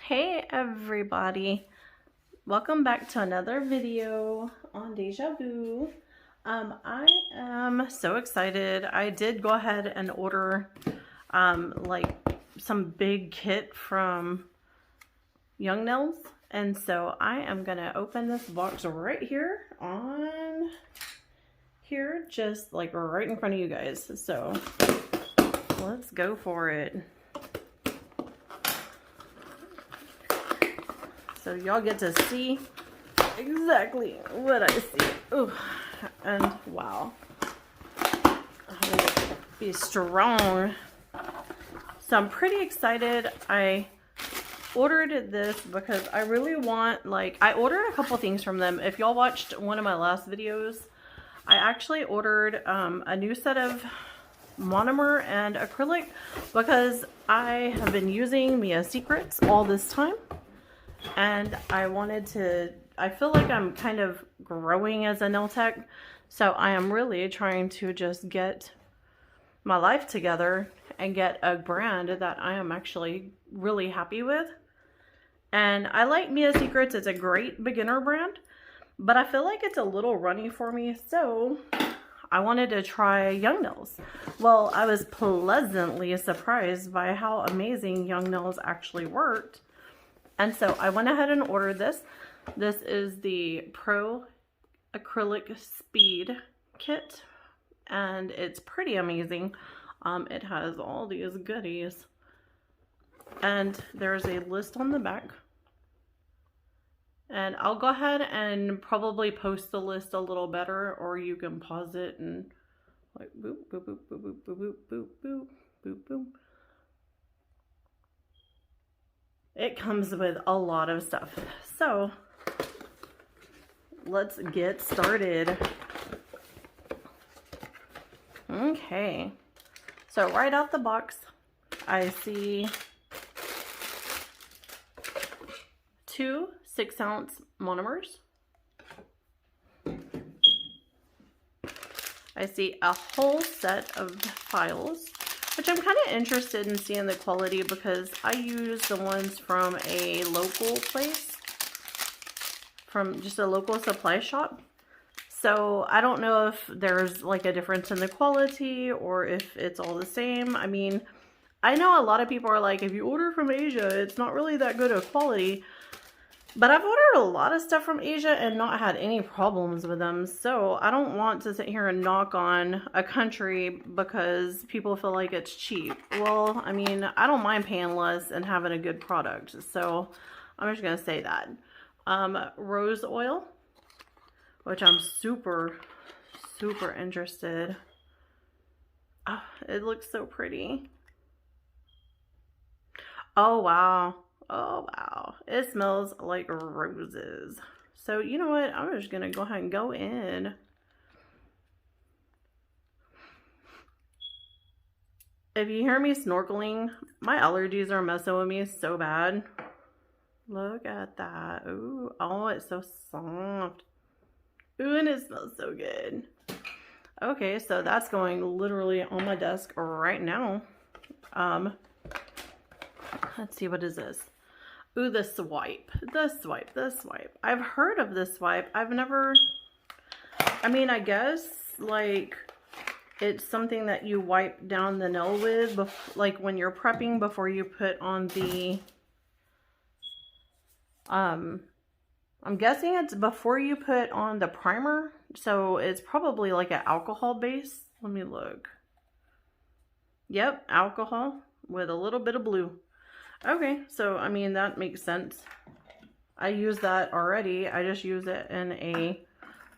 Hey everybody, welcome back to another video on Deja Voo. I am so excited. I did go ahead and order like some big kit from Young Nails, and so I am gonna open this box right here on here, just like right in front of you guys. So let's go for it. So y'all get to see exactly what I see. Ooh, and wow, I'm gonna be strong. So I'm pretty excited. I ordered this because I really want, I ordered a couple things from them. If y'all watched one of my last videos, I actually ordered a new set of monomer and acrylic because I have been using Mia Secrets all this time. And I feel like I'm kind of growing as a nail tech. So I am really trying to just get my life together and get a brand that I am actually really happy with. And I like Mia Secrets. It's a great beginner brand, but I feel like it's a little runny for me. So I wanted to try Young Nails. Well, I was pleasantly surprised by how amazing Young Nails actually worked. And so I went ahead and ordered this. This is the Pro Acrylic Speed Kit, and it's pretty amazing. It has all these goodies, and there's a list on the back. And I'll go ahead and probably post the list a little better, or you can pause it and like boop, boop, boop, boop, boop, boop, boop, boop, boop, boop. It comes with a lot of stuff. So let's get started. Okay. So right out the box, I see 2 6-ounce monomers. I see a whole set of files, which I'm kind of interested in seeing the quality because I use the ones from a local place, from just a local supply shop. So I don't know if there's like a difference in the quality or if it's all the same. I mean, I know a lot of people are like, if you order from Asia, it's not really that good of quality. But I've ordered a lot of stuff from Asia and not had any problems with them. So I don't want to sit here and knock on a country because people feel like it's cheap. Well, I mean, I don't mind paying less and having a good product. So I'm just going to say that. Rose oil, which I'm super, super interested. Oh, it looks so pretty. Oh, wow. Oh, wow. It smells like roses. So, you know what? I'm just going to go ahead and go in. If you hear me snorkeling, my allergies are messing with me so bad. Look at that. Ooh, oh, it's so soft. Ooh, and it smells so good. Okay, so that's going literally on my desk right now. Let's see, what is this? Ooh, the swipe. I've heard of this swipe. I've never, I mean, I guess, like, it's something that you wipe down the nail with, like, when you're prepping before you put on the, I'm guessing it's before you put on the primer. So it's probably like an alcohol base. Let me look. Yep, alcohol with a little bit of blue. Okay, so I mean, that makes sense. I use that already. I just use it in a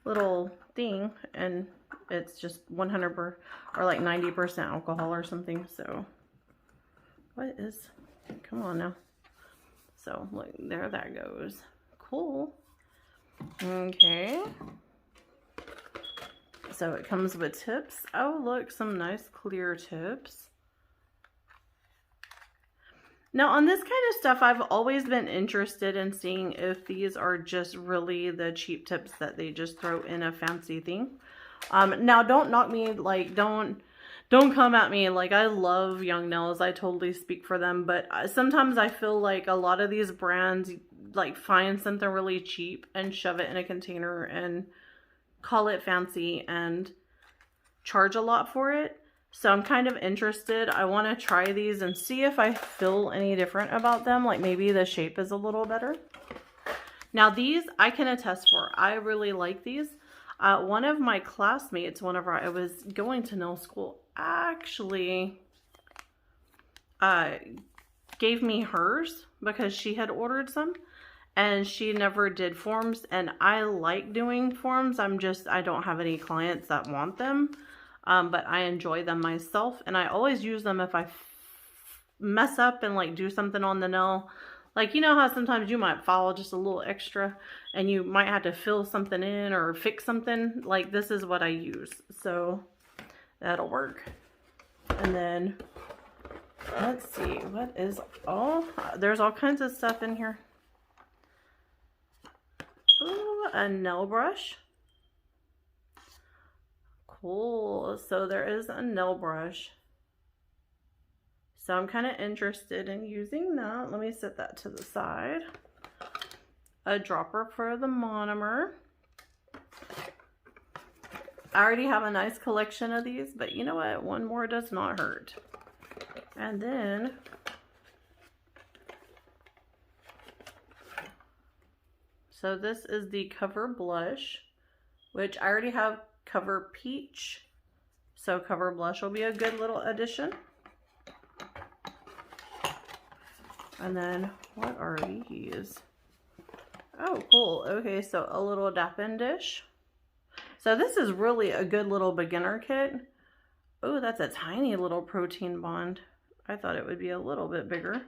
little thing and it's just 100% or like 90% alcohol or something. So what is, come on now. So look, there that goes. Cool. Okay. So it comes with tips. Oh, look, some nice clear tips. Now, on this kind of stuff, I've always been interested in seeing if these are just really the cheap tips that they just throw in a fancy thing. Now, don't knock me, like, don't don't come at me. Like, I love Young Nails. I totally speak for them. But sometimes I feel like a lot of these brands, like, find something really cheap and shove it in a container and call it fancy and charge a lot for it. So I'm kind of interested. I want to try these and see if I feel any different about them. Like, maybe the shape is a little better. Now, these I can attest for. I really like these. One of my classmates, whenever I was going to nail school, actually gave me hers because she had ordered some and she never did forms, and I like doing forms. I don't have any clients that want them, but I enjoy them myself, and I always use them if I mess up and like do something on the nail. Like, you know how sometimes you might follow just a little extra and you might have to fill something in or fix something. Like, this is what I use. So that'll work. And then let's see, what is there's all kinds of stuff in here. Ooh, a nail brush. Cool. So there is a nail brush. So I'm kind of interested in using that. Let me set that to the side. A dropper for the monomer. I already have a nice collection of these, but you know what? One more does not hurt. And then so this is the Cover Blush, which I already have Cover Peach. So Cover Blush will be a good little addition. And then, what are these? Oh, cool. Okay, so a little dappen dish. So this is really a good little beginner kit. Oh, that's a tiny little protein bond. I thought it would be a little bit bigger.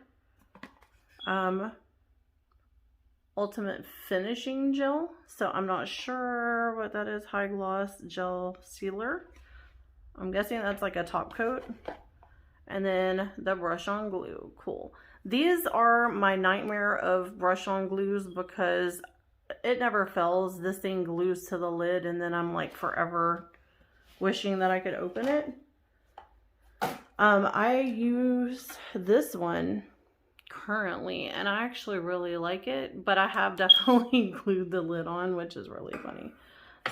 Ultimate Finishing Gel. So I'm not sure what that is. High Gloss Gel Sealer. I'm guessing that's like a top coat. And then the brush on glue. Cool. These are my nightmare of brush on glues because it never fails. This thing glues to the lid and then I'm like forever wishing that I could open it. I use this one currently and I actually really like it, but I have definitely glued the lid on, which is really funny.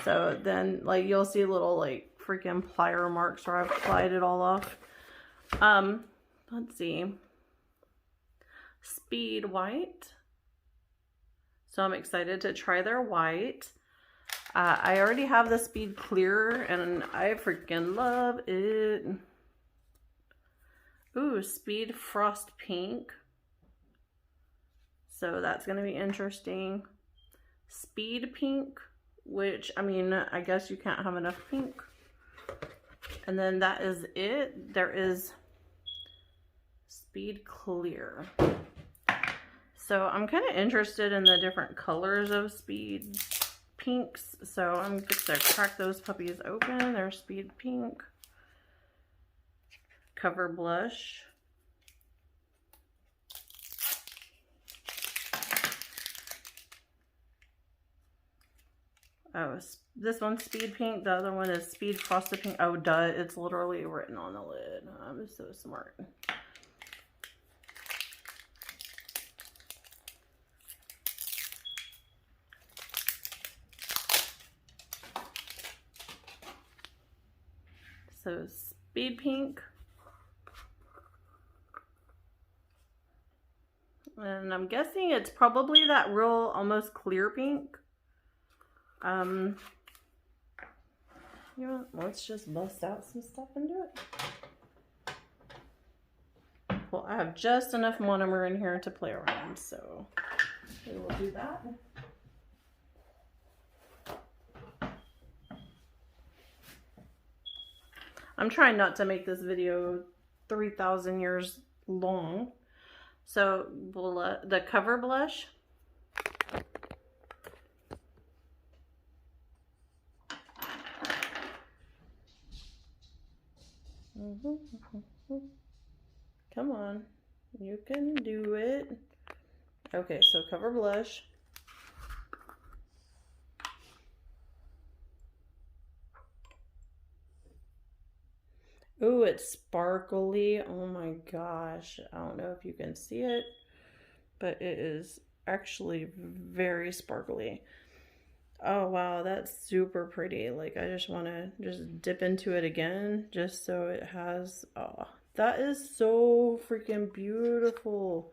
So then like you'll see little like freaking plier marks where I've plied it all off. Let's see. Speed White. So I'm excited to try their white. I already have the Speed Clear and I freaking love it. Ooh, Speed Frost Pink. So that's going to be interesting. Speed Pink, which, I mean, I guess you can't have enough pink. And then that is it. There is Speed Clear. So I'm kind of interested in the different colors of Speed Pinks. So I'm going to crack those puppies open. There's Speed Pink. Cover Blush. Oh, this one's Speed Pink. The other one is Speed Frosted Pink. Oh, duh. It's literally written on the lid. I'm so smart. So Speed Pink. And I'm guessing it's probably that real almost clear pink. You know, let's just bust out some stuff and do it. Well, I have just enough monomer in here to play around, so we will do that. I'm trying not to make this video 3,000 years long. So the Cover Blush. Come on, you can do it. Okay, so Cover Blush. Ooh, it's sparkly. Oh my gosh. I don't know if you can see it, but it is actually very sparkly. Oh wow, that's super pretty. Like I just want to just dip into it again just so it has, oh, that is so freaking beautiful.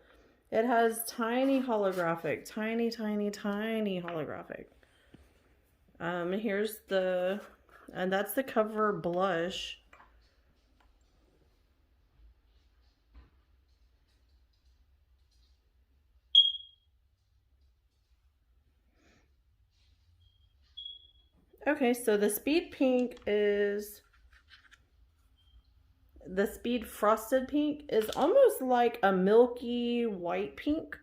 It has tiny holographic, tiny, tiny, tiny holographic. Here's the, and that's the cover blush. Okay, so the Speed Pink is, the Speed Frosted Pink is almost like a milky white pink.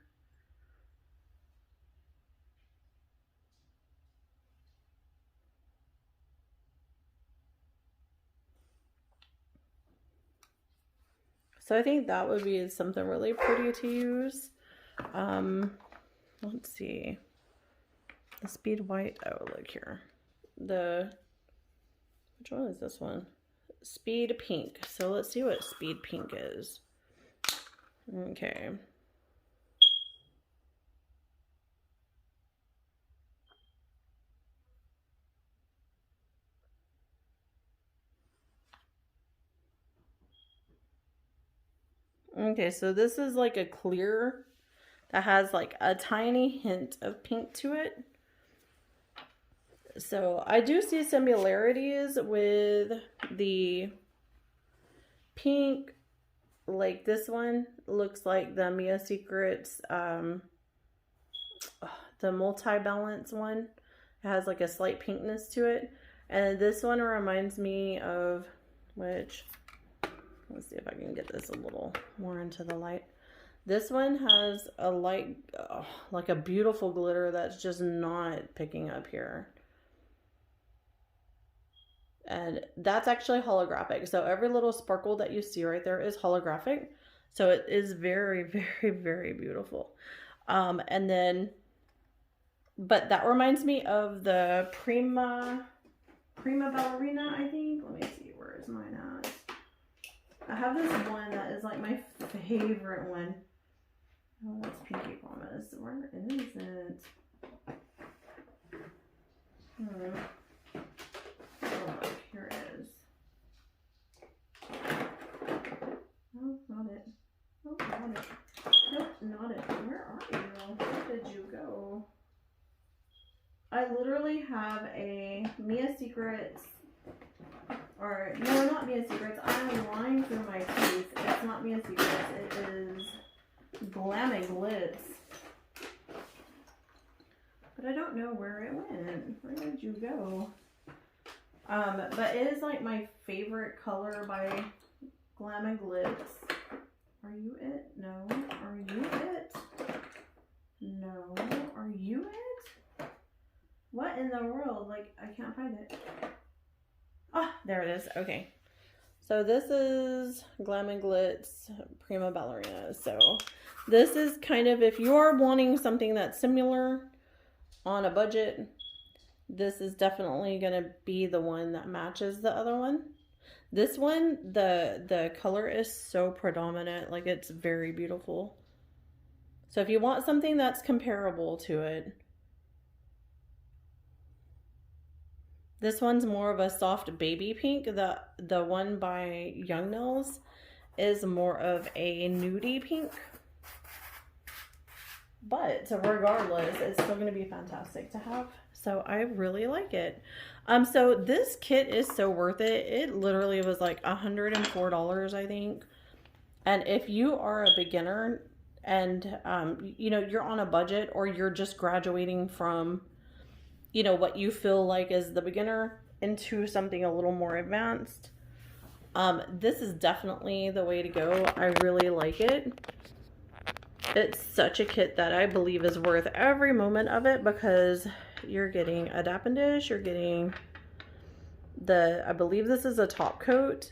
So I think that would be something really pretty to use. Let's see. The Speed White, oh look here. Which one is this one? Speed Pink. So let's see what Speed Pink is. Okay. Okay, so this is like a clear that has like a tiny hint of pink to it. So I do see similarities with the pink. Like this one looks like the Mia Secrets, the multi-balance one. It has like a slight pinkness to it. And this one reminds me of, which, let's see if I can get this a little more into the light. This one has a light, like a beautiful glitter that's just not picking up here. And that's actually holographic. So every little sparkle that you see right there is holographic. So it is very, very, very beautiful. And then, but that reminds me of the Prima Ballerina, I think. Let me see, where is mine at? I have this one that is like my favorite one. Oh, that's Pinky Promise. Where is it? Oh, here it is. No, not it. Oh, not it. Nope, not it. Where are you? Where did you go? I literally have a Mia Secrets, or no, not Mia Secrets. I'm lying through my teeth. It's not Mia Secrets. It is Glam and Glitz. But I don't know where it went. Where did you go? But it is like my favorite color by Glam and Glitz. Are you it? No. Are you it? No. Are you it? What in the world? Like, I can't find it. Ah, there it is. Okay. So this is Glam and Glitz Prima Ballerina. So this is kind of, if you're wanting something that's similar on a budget, this is definitely going to be the one that matches the other one. This one, the color is so predominant, like it's very beautiful. So if you want something that's comparable to it, this one's more of a soft baby pink. The one by Young Nails is more of a nudie pink. But regardless, it's still going to be fantastic to have. So I really like it. So this kit is so worth it. It literally was like $104, I think. And if you are a beginner and, you know, you're on a budget, or you're just graduating from, you know, what you feel like is the beginner into something a little more advanced, this is definitely the way to go. I really like it. It's such a kit that I believe is worth every moment of it, because you're getting a dap and dish, you're getting I believe this is a top coat.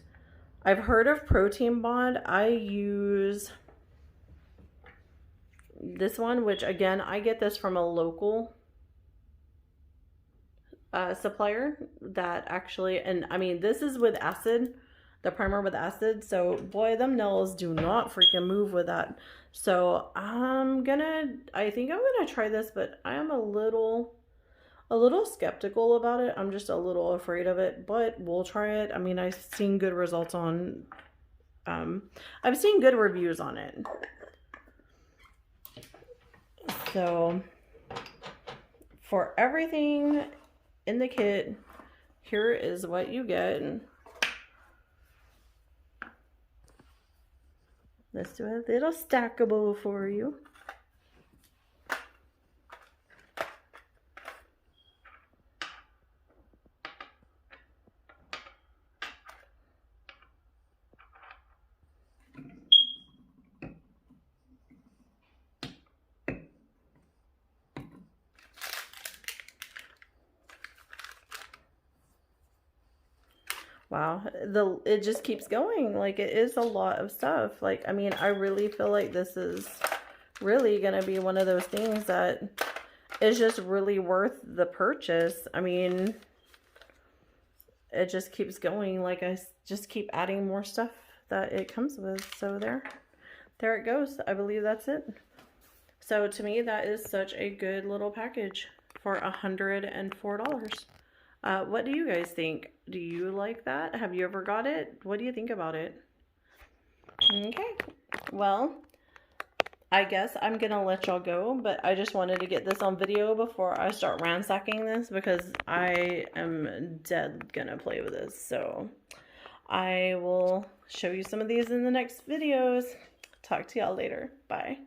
I've heard of Protein Bond. I use this one, which again, I get this from a local supplier that actually, and I mean, this is with acid. the primer with acid. So boy, them nails do not freaking move with that. So I think I'm gonna try this, but I am a little skeptical about it. I'm just a little afraid of it, but we'll try it. I mean, I've seen good results on, I've seen good reviews on it. So for everything in the kit, here is what you get. Let's do a little stackable for you. Wow, it just keeps going. Like, it is a lot of stuff. Like, I mean, I really feel like this is really gonna be one of those things that is just really worth the purchase. I mean, it just keeps going. Like, I just keep adding more stuff that it comes with. So there it goes. I believe that's it. So to me, that is such a good little package for $104. What do you guys think? Do you like that? Have you ever got it? What do you think about it? Okay, well, I guess I'm gonna let y'all go, but I just wanted to get this on video before I start ransacking this, because I am dead gonna play with this. So I will show you some of these in the next videos. Talk to y'all later. Bye.